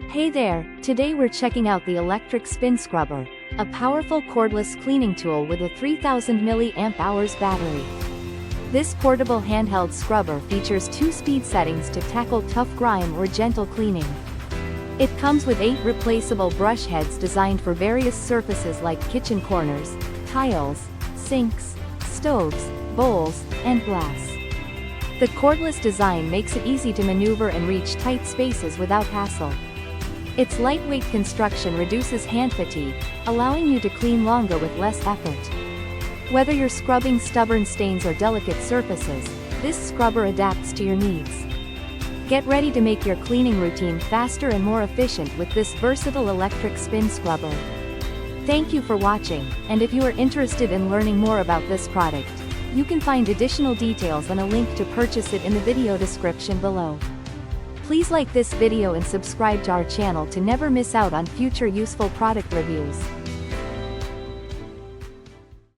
Hey there, today we're checking out the electric spin scrubber, a powerful cordless cleaning tool with a 3000 mAh battery. This portable handheld scrubber features 2 speed settings to tackle tough grime or gentle cleaning. It comes with 8 replaceable brush heads designed for various surfaces like kitchen corners, tiles, sinks, stoves, bowls, and glass. The cordless design makes it easy to maneuver and reach tight spaces without hassle. Its lightweight construction reduces hand fatigue, allowing you to clean longer with less effort. Whether you're scrubbing stubborn stains or delicate surfaces, this scrubber adapts to your needs. Get ready to make your cleaning routine faster and more efficient with this versatile electric spin scrubber. Thank you for watching, and if you are interested in learning more about this product, you can find additional details and a link to purchase it in the video description below. Please like this video and subscribe to our channel to never miss out on future useful product reviews.